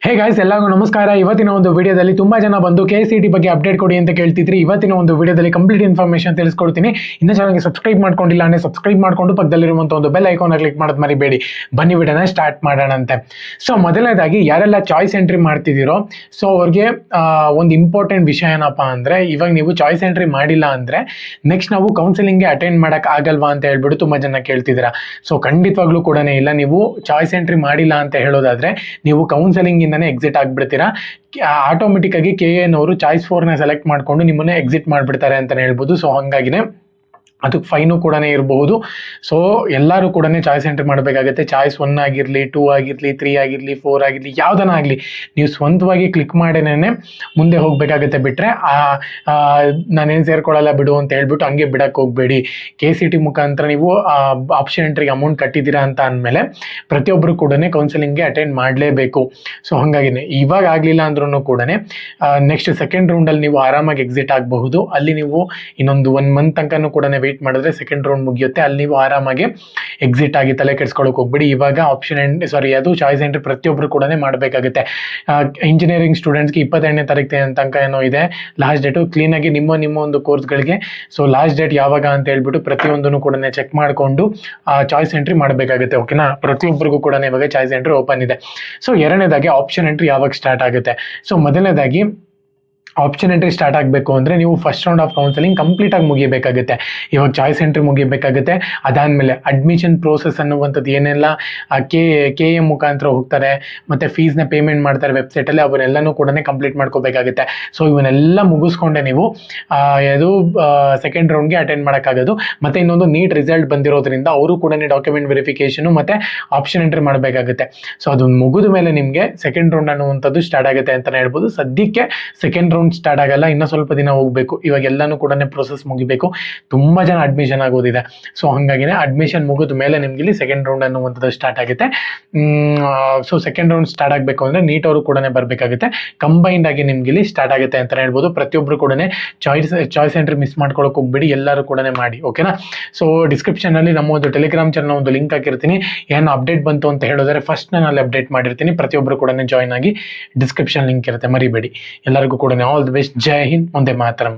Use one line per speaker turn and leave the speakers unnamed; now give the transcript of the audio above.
Hey guys, ಎಲ್ಲರಿಗೂ ನಮಸ್ಕಾರ. ಇವತ್ತಿನ ಒಂದು ವಿಡಿಯೋದಲ್ಲಿ ತುಂಬಾ ಜನ ಬಂದು KCET ಬಗ್ಗೆ ಅಪ್ಡೇಟ್ ಕೊಡಿ ಅಂತ ಕೇಳ್ತಿದ್ರಿ. ಇವತ್ತಿನ ಒಂದು ವಿಡಿಯೋದಲ್ಲಿ ಕಂಪ್ಲೀಟ್ ಇನ್ಫಾರ್ಮೇಷನ್ ತಿಳಿಸ್ಕೊಡ್ತೀನಿ. ಇನ್ನು ಚಾನಲ್ಗೆ ಸಬ್ಸ್ಕ್ರೈಬ್ ಮಾಡ್ಕೊಂಡಿಲ್ಲ ಅಂದ್ರೆ ಸಬ್ಸ್ಕ್ರೈಬ್ ಮಾಡ್ಕೊಂಡು ಪಕ್ಕದಲ್ಲಿರುವಂಥ ಒಂದು ಬೆಲ್ ಐಕಾನ್ ಕ್ಲಿಕ್ ಮಾಡೋದು ಮರಿಬೇಡಿ. ಬನ್ನಿ ವಿಡಿಯೋನ ಸ್ಟಾರ್ಟ್ ಮಾಡೋಣಂತೆ. ಸೊ ಮೊದಲನೇದಾಗಿ ಯಾರೆಲ್ಲ ಚಾಯ್ಸ್ ಎಂಟ್ರಿ ಮಾಡ್ತಿದ್ದೀರೋ ಸೊ ಅವ್ರಿಗೆ ಒಂದು ಇಂಪಾರ್ಟೆಂಟ್ ವಿಷಯ ಏನಪ್ಪಾ ಅಂದ್ರೆ, ಇವಾಗ ನೀವು ಚಾಯ್ಸ್ ಎಂಟ್ರಿ ಮಾಡಿಲ್ಲ ಅಂದ್ರೆ ನೆಕ್ಸ್ಟ್ ನಾವು ಕೌನ್ಸಿಲಿಂಗ್ಗೆ ಅಟೆಂಡ್ ಮಾಡಕ್ ಆಗಲ್ವಾ ಅಂತ ಹೇಳ್ಬಿಟ್ಟು ತುಂಬಾ ಜನ ಕೇಳ್ತಿದ್ದೀರಾ. ಸೊ ಖಂಡಿತವಾಗ್ಲೂ ಕೂಡ ಇಲ್ಲ. ನೀವು ಚಾಯ್ಸ್ ಎಂಟ್ರಿ ಮಾಡಿಲ್ಲ ಅಂತ ಹೇಳೋದಾದ್ರೆ ನೀವು ಕೌನ್ಸಿಲಿಂಗ್ ಇಂದಾನೆ ಎಕ್ಸಿಟ್ ಆಗ್ಬಿಡ್ತೀರಾ. ಆಟೋಮೆಟಿಕ್ ಆಗಿ KN ಅವರು ಚಾಯ್ಸ್ 4ನ ಸೆಲೆಕ್ಟ್ ಮಾಡ್ಕೊಂಡು ನಿಮ್ಮನ್ನ ಎಕ್ಸಿಟ್ ಮಾಡ್ಬಿಡ್ತಾರೆ ಅಂತಾನೆ ಹೇಳ್ಬೋದು. ಸೊ ಹಂಗಾಗಿನೇ ಅದಕ್ಕೆ ಫೈನು ಕೂಡ ಇರಬಹುದು. ಸೊ ಎಲ್ಲರೂ ಕೂಡ ಚಾಯ್ಸ್ ಎಂಟ್ರಿ ಮಾಡಬೇಕಾಗುತ್ತೆ. ಚಾಯ್ಸ್ 1 ಆಗಿರಲಿ, 2 ಆಗಿರಲಿ, 3 ಆಗಿರಲಿ, 4 ಆಗಿರಲಿ, ಯಾವ್ದನ ಆಗಲಿ ನೀವು ಸ್ವಂತವಾಗಿ ಕ್ಲಿಕ್ ಮಾಡೇನೆ ಮುಂದೆ ಹೋಗಬೇಕಾಗುತ್ತೆ. ಬಿಟ್ಟರೆ ನಾನೇನು ಸೇರ್ಕೊಳ್ಳಲ್ಲ ಬಿಡು ಅಂತ ಹೇಳ್ಬಿಟ್ಟು ಹಂಗೆ ಬಿಡಕ್ಕೆ ಹೋಗಬೇಡಿ. KCET ಮುಖಾಂತರ ನೀವು ಆಪ್ಷನ್ ಎಂಟ್ರಿಗೆ ಅಮೌಂಟ್ ಕಟ್ಟಿದ್ದೀರಾ ಅಂತ ಅಂದಮೇಲೆ ಪ್ರತಿಯೊಬ್ಬರು ಕೂಡ ಕೌನ್ಸಿಲಿಂಗ್ಗೆ ಅಟೆಂಡ್ ಮಾಡಲೇಬೇಕು. ಸೊ ಹಾಗಾಗಿನೇ ಇವಾಗ ಆಗಲಿಲ್ಲ ಅಂದ್ರೂ ಕೂಡ ನೆಕ್ಸ್ಟ್ ಸೆಕೆಂಡ್ ರೌಂಡಲ್ಲಿ ನೀವು ಆರಾಮಾಗಿ ಎಕ್ಸಿಟ್ ಆಗಬಹುದು. ಅಲ್ಲಿ ನೀವು ಇನ್ನೊಂದು 1 ಮಂತ್ ತನಕನೂ ಕೂಡ ವೇಟ್ ಮಾಡಿದ್ರೆ ಸೆಕೆಂಡ್ ರೌಂಡ್ ಮುಗಿಯುತ್ತೆ. ಅಲ್ಲಿ ನೀವು ಆರಾಮಾಗಿ ಎಕ್ಸಿಟ್ ಆಗಿ ತಲೆ ಕೆಡಿಸ್ಕೊಳ್ಳೋಕೆ ಹೋಗ್ಬಿಡಿ. ಇವಾಗ ಅದು ಚಾಯ್ಸ್ ಎಂಟ್ರಿ ಪ್ರತಿಯೊಬ್ಬರು ಕೂಡ ಮಾಡಬೇಕಾಗುತ್ತೆ. ಇಂಜಿನಿಯರಿಂಗ್ ಸ್ಟೂಡೆಂಟ್ಸ್ಗೆ 28ನೇ ತಾರೀಕು ತನಕ ಏನೋ ಇದೆ ಲಾಸ್ಟ್ ಡೇಟು. ಕ್ಲೀನಾಗಿ ನಿಮ್ಮ ಒಂದು ಕೋರ್ಸ್ಗಳಿಗೆ ಸೊ ಲಾಸ್ಟ್ ಡೇಟ್ ಯಾವಾಗ ಅಂತ ಹೇಳ್ಬಿಟ್ಟು ಪ್ರತಿಯೊಂದನ್ನು ಕೂಡ ಚೆಕ್ ಮಾಡಿಕೊಂಡು ಚಾಯ್ಸ್ ಎಂಟ್ರಿ ಮಾಡಬೇಕಾಗುತ್ತೆ. ಓಕೆನಾ? ಪ್ರತಿಯೊಬ್ಬರಿಗೂ ಕೂಡ ಇವಾಗ ಚಾಯ್ಸ್ ಎಂಟ್ರಿ ಓಪನ್ ಇದೆ. ಸೊ ಎರಡನೇದಾಗಿ ಆಪ್ಷನ್ ಎಂಟ್ರಿ ಯಾವಾಗ ಸ್ಟಾರ್ಟ್ ಆಗುತ್ತೆ. ಸೊ ಮೊದಲನೇದಾಗಿ ಆಪ್ಷನ್ ಎಂಟ್ರಿ ಸ್ಟಾರ್ಟ್ ಆಗಬೇಕು ಅಂದರೆ ನೀವು ಫಸ್ಟ್ ರೌಂಡ್ ಆಫ್ ಕೌನ್ಸಿಲಿಂಗ್ ಕಂಪ್ಲೀಟಾಗಿ ಮುಗಿಬೇಕಾಗುತ್ತೆ. ಇವಾಗ ಚಾಯ್ಸ್ ಎಂಟ್ರಿ ಮುಗಿಬೇಕಾಗುತ್ತೆ. ಅದಾದಮೇಲೆ ಅಡ್ಮಿಷನ್ ಪ್ರೋಸೆಸ್ ಅನ್ನುವಂಥದ್ದು ಏನೆಲ್ಲ KM ಮುಖಾಂತರ ಹೋಗ್ತಾರೆ ಮತ್ತು ಫೀಸ್ನ ಪೇಮೆಂಟ್ ಮಾಡ್ತಾರೆ ವೆಬ್ಸೈಟಲ್ಲಿ, ಅವನ್ನೆಲ್ಲನೂ ಕೂಡ ಕಂಪ್ಲೀಟ್ ಮಾಡ್ಕೋಬೇಕಾಗುತ್ತೆ. ಸೊ ಇವನ್ನೆಲ್ಲ ಮುಗಿಸ್ಕೊಂಡೆ ನೀವು ಅದು ಸೆಕೆಂಡ್ ರೌಂಡ್ಗೆ ಅಟೆಂಡ್ ಮಾಡೋಕ್ಕಾಗೋದು. ಮತ್ತು ಇನ್ನೊಂದು ನೀಟ್ ರಿಸಲ್ಟ್ ಬಂದಿರೋದ್ರಿಂದ ಅವರು ಕೂಡ ಡಾಕ್ಯುಮೆಂಟ್ ವೆರಿಫಿಕೇಷನು ಮತ್ತು ಆಪ್ಷನ್ ಎಂಟ್ರಿ ಮಾಡಬೇಕಾಗುತ್ತೆ. ಸೊ ಅದು ಮುಗಿದ ಮೇಲೆ ನಿಮಗೆ ಸೆಕೆಂಡ್ ರೌಂಡ್ ಅನ್ನುವಂಥದ್ದು ಸ್ಟಾರ್ಟ್ ಆಗುತ್ತೆ ಅಂತಲೇ ಹೇಳ್ಬೋದು. ಸದ್ಯಕ್ಕೆ ಸೆಕೆಂಡ್ ರೌಂಡ್ ಸ್ಟಾರ್ಟ್ ಆಗಲ್ಲ, ಇನ್ನೂ ಸ್ವಲ್ಪ ದಿನ ಹೋಗಬೇಕು. ಇವಾಗ ಎಲ್ಲನೂ ಕೂಡ ಪ್ರೊಸೆಸ್ ಮುಗಿಬೇಕು. ತುಂಬ ಜನ ಅಡ್ಮಿಷನ್ ಆಗೋದಿದೆ. ಸೊ ಹಾಗಾಗಿನೇ ಅಡ್ಮಿಷನ್ ಮುಗಿದ ಮೇಲೆ ನಿಮ್ಗೆ ಇಲ್ಲಿ ಸೆಕೆಂಡ್ ರೌಂಡ್ ಅನ್ನುವಂಥದ್ದು ಸ್ಟಾರ್ಟ್ ಆಗುತ್ತೆ. ಸೊ ಸೆಕೆಂಡ್ ರೌಂಡ್ ಸ್ಟಾರ್ಟ್ ಆಗಬೇಕು ಅಂದರೆ ನೀಟ್ ಅವರು ಕೂಡ ಬರಬೇಕಾಗುತ್ತೆ. ಕಂಬೈನ್ಡ್ ಆಗಿ ನಿಮ್ಗೆ ಇಲ್ಲಿ ಸ್ಟಾರ್ಟ್ ಆಗುತ್ತೆ ಅಂತಲೇ ಹೇಳ್ಬೋದು. ಪ್ರತಿಯೊಬ್ಬರು ಕೂಡ ಚಾಯ್ಸ್ ಎಂಟ್ರಿ ಮಿಸ್ ಮಾಡ್ಕೊಳ್ಳೋಕೆ ಹೋಗ್ಬೇಡಿ, ಎಲ್ಲರೂ ಕೂಡ ಮಾಡಿ. ಓಕೆನಾ? ಸೊ ಡಿಸ್ಕ್ರಿಪ್ಷನಲ್ಲಿ ನಮ್ಮ ಒಂದು ಟೆಲಿಗ್ರಾಮ್ ಚಾನಲ್ ಒಂದು ಲಿಂಕ್ ಹಾಕಿರ್ತೀನಿ. ಏನು ಅಪ್ಡೇಟ್ ಬಂತು ಅಂತ ಹೇಳಿದ್ರೆ ಫಸ್ಟ್ ನಾನು ಅಲ್ಲಿ ಅಪ್ಡೇಟ್ ಮಾಡಿರ್ತೀನಿ. ಪ್ರತಿಯೊಬ್ಬರು ಕೂಡ ಜಾಯ್ನ್ ಆಗಿ ಡಿಸ್ಕ್ರಿಪ್ಷನ್ ಲಿಂಕ್ ಇರುತ್ತೆ, ಮರಿಬೇಡಿ. ಎಲ್ಲರಿಗೂ ಕೂಡ ಆಲ್ ದಿ ಬೆಸ್ಟ್. ಜೈ ಹಿಂದ್, ಒಂದೇ ಮಾತರಂ.